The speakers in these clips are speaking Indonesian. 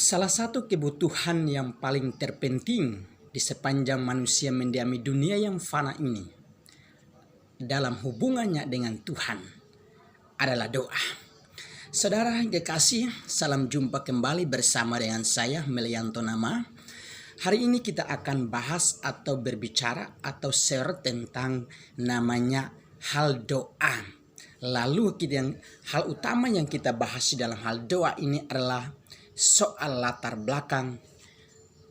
Salah satu kebutuhan yang paling terpenting di sepanjang manusia mendiami dunia yang fana ini dalam hubungannya dengan Tuhan adalah doa. Saudara yang kekasih, salam jumpa kembali bersama dengan saya Melianto Nama. Hari ini kita akan bahas atau berbicara atau share tentang namanya hal doa. Lalu hal utama yang kita bahas di dalam hal doa ini adalah soal latar belakang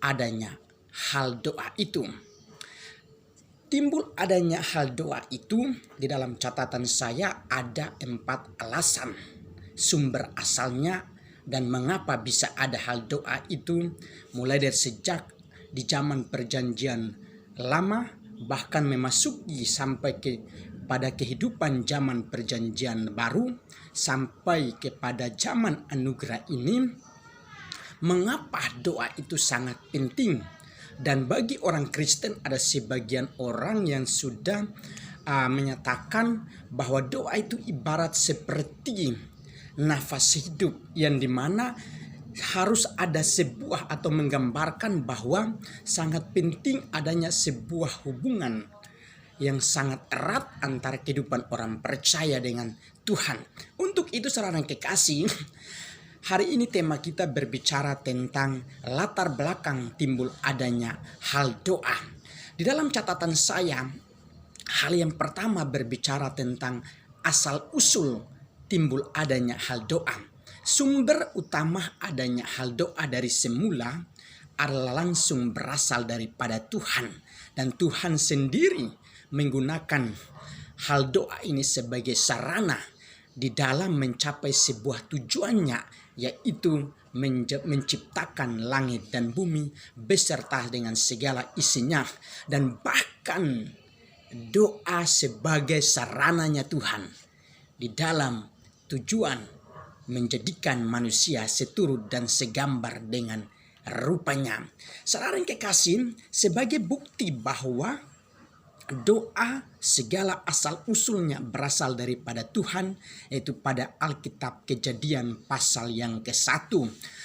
adanya hal doa itu. Timbul adanya hal doa itu di dalam catatan saya ada 4 alasan sumber asalnya dan mengapa bisa ada hal doa itu, mulai dari sejak di zaman perjanjian lama bahkan memasuki sampai pada kehidupan zaman perjanjian baru sampai kepada zaman anugerah ini. Mengapa doa itu sangat penting? Dan bagi orang Kristen ada sebagian orang yang sudah menyatakan bahwa doa itu ibarat seperti nafas hidup, yang dimana harus ada sebuah atau menggambarkan bahwa sangat penting adanya sebuah hubungan yang sangat erat antara kehidupan orang percaya dengan Tuhan. Untuk itu saudara yang kekasih, hari ini tema kita berbicara tentang latar belakang timbul adanya hal doa. Di dalam catatan saya, hal yang pertama berbicara tentang asal-usul timbul adanya hal doa. Sumber utama adanya hal doa dari semula adalah langsung berasal daripada Tuhan. Dan Tuhan sendiri menggunakan hal doa ini sebagai sarana di dalam mencapai sebuah tujuannya, yaitu menciptakan langit dan bumi beserta dengan segala isinya. Dan bahkan doa sebagai sarananya Tuhan di dalam tujuan menjadikan manusia seturut dan segambar dengan rupanya. Saudara yang kekasih, sebagai bukti bahwa doa segala asal usulnya berasal daripada Tuhan, yaitu pada Alkitab Kejadian pasal yang ke-1.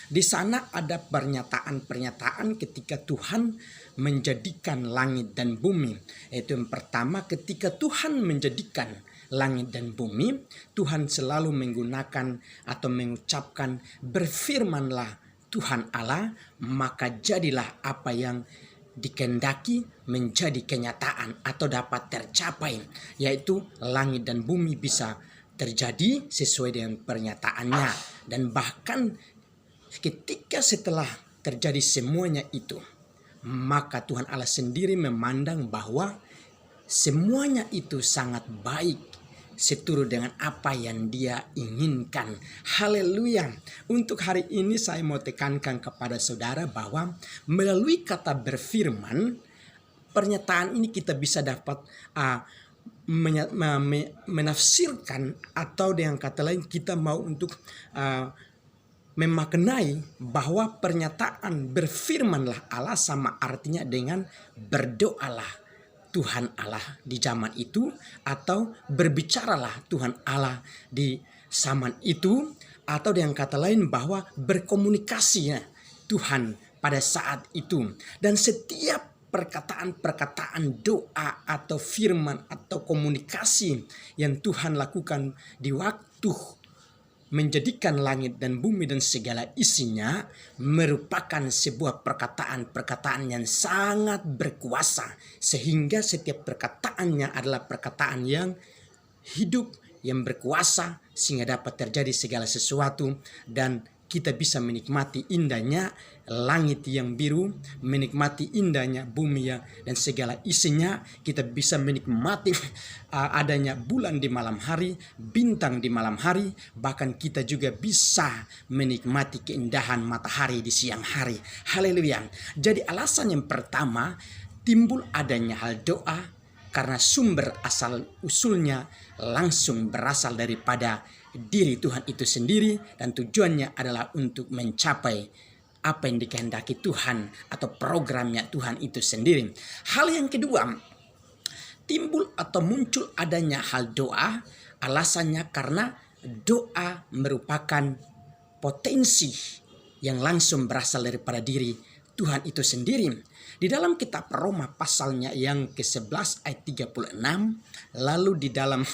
Di sana ada pernyataan-pernyataan ketika Tuhan menjadikan langit dan bumi. Yaitu yang pertama, ketika Tuhan menjadikan langit dan bumi, Tuhan selalu menggunakan atau mengucapkan, berfirmanlah Tuhan Allah, maka jadilah apa yang dikehendaki menjadi kenyataan atau dapat tercapai, yaitu langit dan bumi bisa terjadi sesuai dengan pernyataannya. Dan bahkan ketika setelah terjadi semuanya itu, maka Tuhan Allah sendiri memandang bahwa semuanya itu sangat baik, seturut dengan apa yang Dia inginkan. Haleluya. Untuk hari ini saya mau tekankan kepada saudara bahwa melalui kata berfirman, pernyataan ini kita bisa dapat menafsirkan, atau dengan kata lain kita mau untuk memaknai bahwa pernyataan berfirmanlah Allah sama artinya dengan berdoalah Tuhan Allah di zaman itu, atau berbicaralah Tuhan Allah di zaman itu, atau dengan kata lain bahwa berkomunikasinya Tuhan pada saat itu. Dan setiap perkataan-perkataan doa atau firman atau komunikasi yang Tuhan lakukan di waktu menjadikan langit dan bumi dan segala isinya merupakan sebuah perkataan-perkataan yang sangat berkuasa, sehingga setiap perkataannya adalah perkataan yang hidup, yang berkuasa, sehingga dapat terjadi segala sesuatu. Dan kita bisa menikmati indahnya langit yang biru, menikmati indahnya bumi dan segala isinya. Kita bisa menikmati adanya bulan di malam hari, bintang di malam hari. Bahkan kita juga bisa menikmati keindahan matahari di siang hari. Haleluya. Jadi alasan yang pertama timbul adanya hal doa karena sumber asal usulnya langsung berasal daripada diri Tuhan itu sendiri, dan tujuannya adalah untuk mencapai apa yang dikehendaki Tuhan atau programnya Tuhan itu sendiri. Hal yang kedua, timbul atau muncul adanya hal doa, alasannya karena doa merupakan potensi yang langsung berasal daripada diri Tuhan itu sendiri. Di dalam kitab Roma pasalnya yang ke-11 ayat 36, lalu di dalam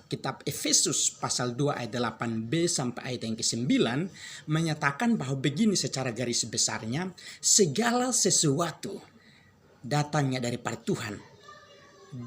kitab Efesus pasal 2 ayat 8b sampai ayat yang ke-9 menyatakan bahwa begini secara garis besarnya, segala sesuatu datangnya daripada Tuhan,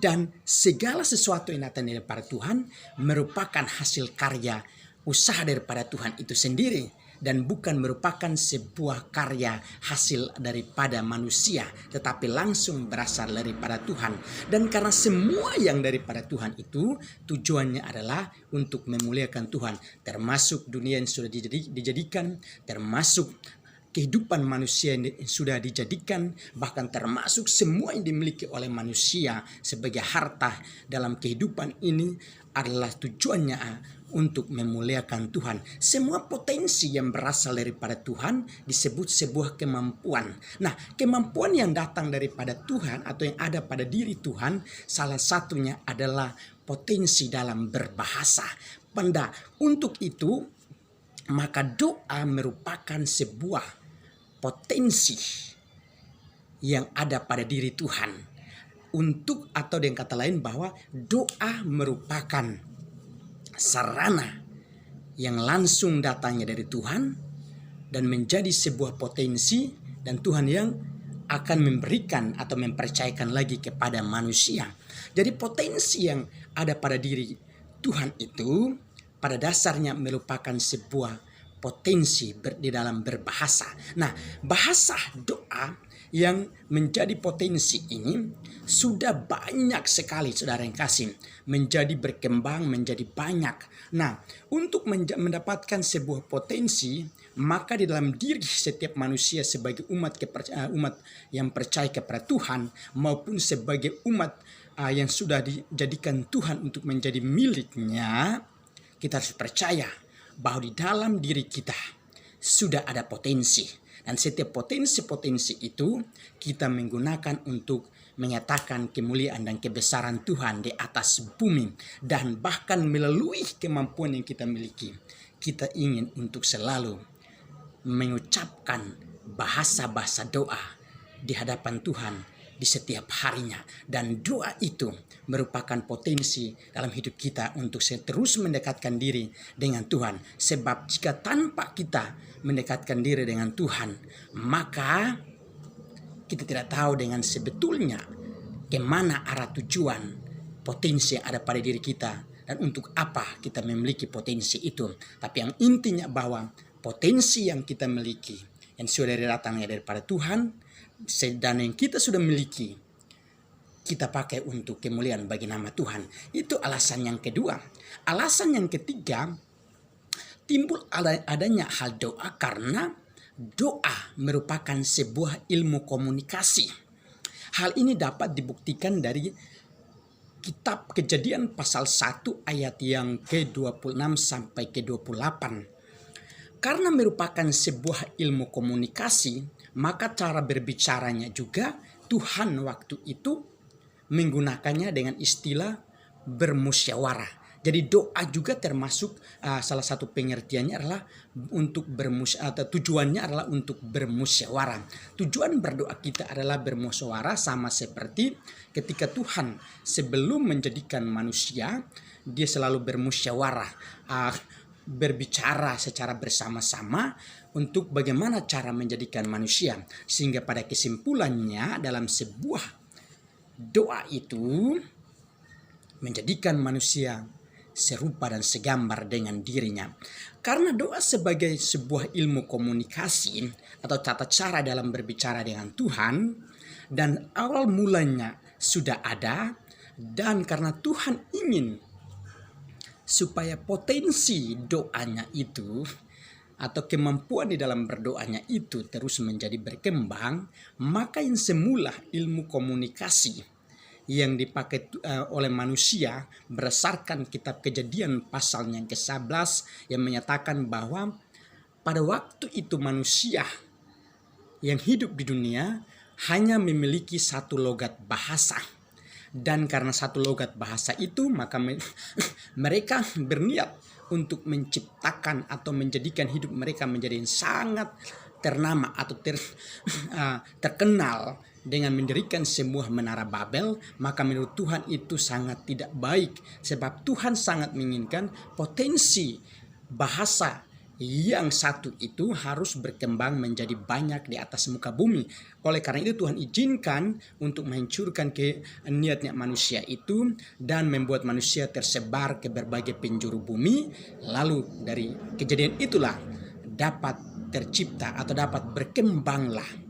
dan segala sesuatu yang datang daripada Tuhan merupakan hasil karya usaha daripada Tuhan itu sendiri, dan bukan merupakan sebuah karya hasil daripada manusia, tetapi langsung berasal daripada Tuhan. Dan karena semua yang daripada Tuhan itu tujuannya adalah untuk memuliakan Tuhan, termasuk dunia yang sudah dijadikan, termasuk kehidupan manusia yang sudah dijadikan, bahkan termasuk semua yang dimiliki oleh manusia sebagai harta dalam kehidupan ini adalah tujuannya untuk memuliakan Tuhan. Semua potensi yang berasal daripada Tuhan disebut sebuah kemampuan. Nah, kemampuan yang datang daripada Tuhan atau yang ada pada diri Tuhan, salah satunya adalah potensi dalam berbahasa. Untuk itu, maka doa merupakan sebuah potensi yang ada pada diri Tuhan. Atau dengan kata lain bahwa doa merupakan sarana yang langsung datangnya dari Tuhan dan menjadi sebuah potensi, dan Tuhan yang akan memberikan atau mempercayakan lagi kepada manusia. Jadi potensi yang ada pada diri Tuhan itu pada dasarnya merupakan sebuah potensi di dalam berbahasa. Nah, bahasa doa yang menjadi potensi ini sudah banyak sekali, saudara yang kasih, menjadi berkembang menjadi banyak. Nah, untuk mendapatkan sebuah potensi, maka di dalam diri setiap manusia sebagai umat yang percaya kepada Tuhan, maupun sebagai umat yang sudah dijadikan Tuhan untuk menjadi miliknya, kita harus percaya bahwa di dalam diri kita sudah ada potensi. Dan setiap potensi-potensi itu kita menggunakan untuk menyatakan kemuliaan dan kebesaran Tuhan di atas bumi. Dan bahkan melalui kemampuan yang kita miliki, kita ingin untuk selalu mengucapkan bahasa-bahasa doa di hadapan Tuhan di setiap harinya. Dan doa itu merupakan potensi dalam hidup kita untuk terus mendekatkan diri dengan Tuhan. Sebab jika tanpa kita mendekatkan diri dengan Tuhan, maka kita tidak tahu dengan sebetulnya kemana arah tujuan potensi yang ada pada diri kita dan untuk apa kita memiliki potensi itu. Tapi yang intinya bahwa potensi yang kita miliki yang sudah datangnya daripada Tuhan, dan yang kita sudah miliki kita pakai untuk kemuliaan bagi nama Tuhan. Itu alasan yang kedua. Alasan yang ketiga, timbul adanya hal doa karena doa merupakan sebuah ilmu komunikasi. Hal ini dapat dibuktikan dari kitab Kejadian pasal 1 ayat yang ke-26 sampai ke-28. Karena merupakan sebuah ilmu komunikasi, maka cara berbicaranya juga Tuhan waktu itu menggunakannya dengan istilah bermusyawarah. Jadi doa juga termasuk salah satu pengertiannya adalah untuk tujuannya adalah untuk bermusyawarah. Tujuan berdoa kita adalah bermusyawarah, sama seperti ketika Tuhan sebelum menjadikan manusia, dia selalu bermusyawarah, berbicara secara bersama-sama untuk bagaimana cara menjadikan manusia. Sehingga pada kesimpulannya dalam sebuah doa itu menjadikan manusia serupa dan segambar dengan dirinya. Karena doa sebagai sebuah ilmu komunikasi atau tata cara dalam berbicara dengan Tuhan, dan awal mulanya sudah ada, dan karena Tuhan ingin supaya potensi doanya itu atau kemampuan di dalam berdoanya itu terus menjadi berkembang, maka yang semula ilmu komunikasi yang dipakai oleh manusia berdasarkan kitab Kejadian pasal yang ke-11 yang menyatakan bahwa pada waktu itu manusia yang hidup di dunia hanya memiliki satu logat bahasa. Dan karena satu logat bahasa itu, maka mereka berniat untuk menciptakan atau menjadikan hidup mereka menjadi yang sangat ternama atau terkenal dengan mendirikan sebuah menara Babel. Maka menurut Tuhan itu sangat tidak baik, sebab Tuhan sangat menginginkan potensi bahasa yang satu itu harus berkembang menjadi banyak di atas muka bumi. Oleh karena itu Tuhan izinkan untuk menghancurkan ke niatnya manusia itu dan membuat manusia tersebar ke berbagai penjuru bumi. Lalu dari kejadian itulah dapat tercipta atau dapat berkembanglah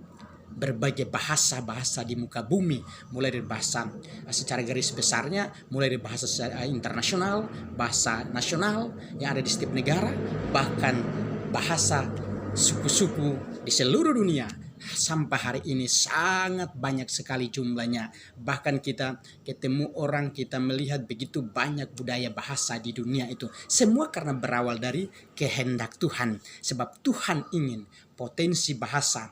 berbagai bahasa-bahasa di muka bumi, mulai dari bahasa secara garis besarnya, mulai dari bahasa internasional, bahasa nasional yang ada di setiap negara, bahkan bahasa suku-suku di seluruh dunia. Sampai hari ini sangat banyak sekali jumlahnya. Bahkan kita ketemu orang, kita melihat begitu banyak budaya bahasa di dunia itu. Semua karena berawal dari kehendak Tuhan. Sebab Tuhan ingin potensi bahasa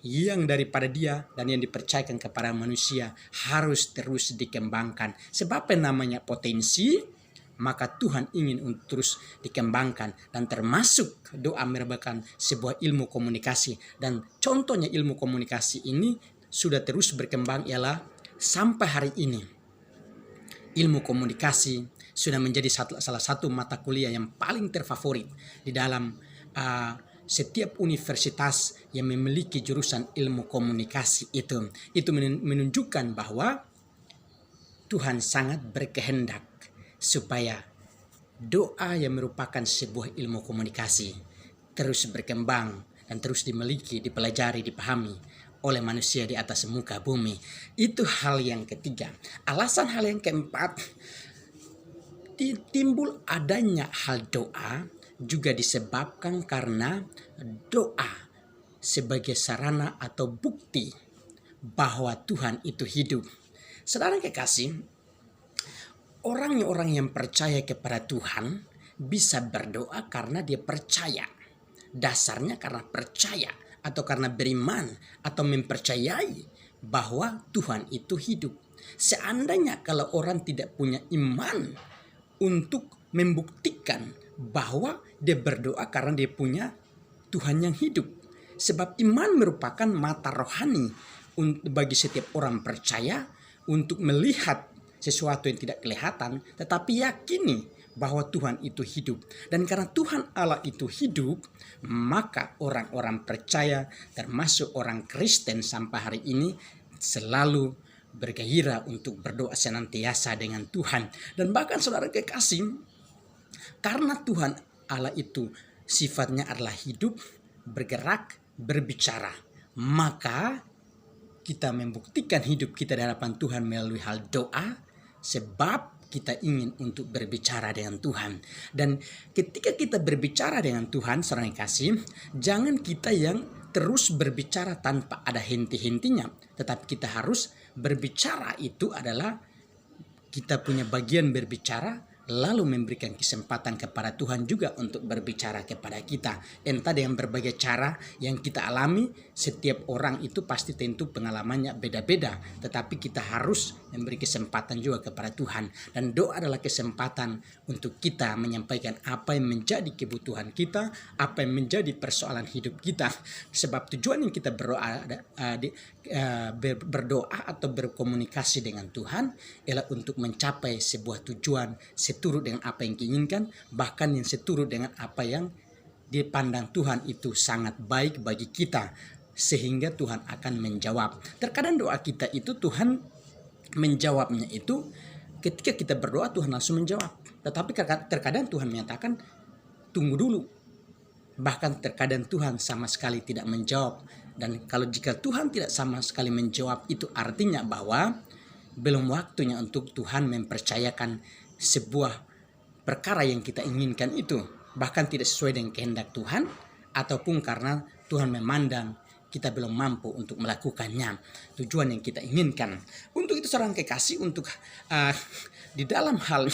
yang daripada dia dan yang dipercayakan kepada manusia harus terus dikembangkan. Sebab namanya potensi, maka Tuhan ingin untuk terus dikembangkan. Dan termasuk doa merupakan sebuah ilmu komunikasi. Dan contohnya ilmu komunikasi ini sudah terus berkembang ialah sampai hari ini. Ilmu komunikasi sudah menjadi salah satu mata kuliah yang paling terfavorit di dalam setiap universitas yang memiliki jurusan ilmu komunikasi itu. Itu menunjukkan bahwa Tuhan sangat berkehendak supaya doa yang merupakan sebuah ilmu komunikasi terus berkembang dan terus dimiliki, dipelajari, dipahami oleh manusia di atas muka bumi. Itu hal yang ketiga. Alasan hal yang keempat, timbul adanya hal doa juga disebabkan karena doa sebagai sarana atau bukti bahwa Tuhan itu hidup. Saudara kekasih, orang-orang yang percaya kepada Tuhan bisa berdoa karena dia percaya. Dasarnya karena percaya atau karena beriman atau mempercayai bahwa Tuhan itu hidup. Seandainya kalau orang tidak punya iman untuk membuktikan bahwa dia berdoa karena dia punya Tuhan yang hidup. Sebab iman merupakan mata rohani bagi setiap orang percaya untuk melihat sesuatu yang tidak kelihatan, tetapi yakini bahwa Tuhan itu hidup. Dan karena Tuhan Allah itu hidup, maka orang-orang percaya termasuk orang Kristen sampai hari ini selalu bergairah untuk berdoa senantiasa dengan Tuhan. Dan bahkan saudara kekasih, karena Tuhan Allah itu sifatnya adalah hidup, bergerak, berbicara, maka kita membuktikan hidup kita di hadapan Tuhan melalui hal doa, sebab kita ingin untuk berbicara dengan Tuhan. Dan ketika kita berbicara dengan Tuhan, saudara kasih, jangan kita yang terus berbicara tanpa ada henti-hentinya, tetapi kita harus berbicara itu adalah kita punya bagian berbicara, lalu memberikan kesempatan kepada Tuhan juga untuk berbicara kepada kita. Entah dengan berbagai cara yang kita alami, setiap orang itu pasti tentu pengalamannya beda-beda. Tetapi kita harus memberi kesempatan juga kepada Tuhan. Dan doa adalah kesempatan untuk kita menyampaikan apa yang menjadi kebutuhan kita, apa yang menjadi persoalan hidup kita. Sebab tujuan yang kita berdoa atau berkomunikasi dengan Tuhan ialah untuk mencapai sebuah tujuan seturut dengan apa yang diinginkan, bahkan yang seturut dengan apa yang dipandang Tuhan itu sangat baik bagi kita, sehingga Tuhan akan menjawab. Terkadang doa kita itu Tuhan menjawabnya itu ketika kita berdoa Tuhan langsung menjawab, tetapi terkadang Tuhan menyatakan tunggu dulu. Bahkan terkadang Tuhan sama sekali tidak menjawab. Dan kalau jika Tuhan tidak sama sekali menjawab, itu artinya bahwa belum waktunya untuk Tuhan mempercayakan sebuah perkara yang kita inginkan itu, bahkan tidak sesuai dengan kehendak Tuhan, ataupun karena Tuhan memandang kita belum mampu untuk melakukannya, tujuan yang kita inginkan. Untuk itu seorang kekasih, untuk di dalam hal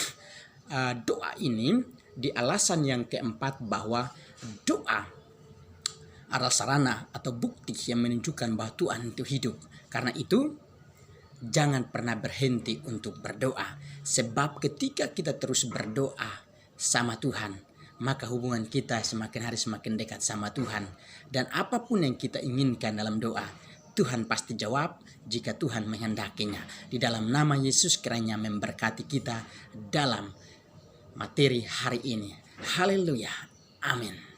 doa ini, di alasan yang keempat bahwa doa adalah sarana atau bukti yang menunjukkan bahwa Tuhan itu hidup. Karena itu Jangan pernah berhenti untuk berdoa. Sebab ketika kita terus berdoa sama Tuhan, maka hubungan kita semakin hari semakin dekat sama Tuhan. Dan apapun yang kita inginkan dalam doa, Tuhan pasti jawab jika Tuhan menghendakinya. Di dalam nama Yesus kiranya memberkati kita dalam materi hari ini. Haleluya. Amin.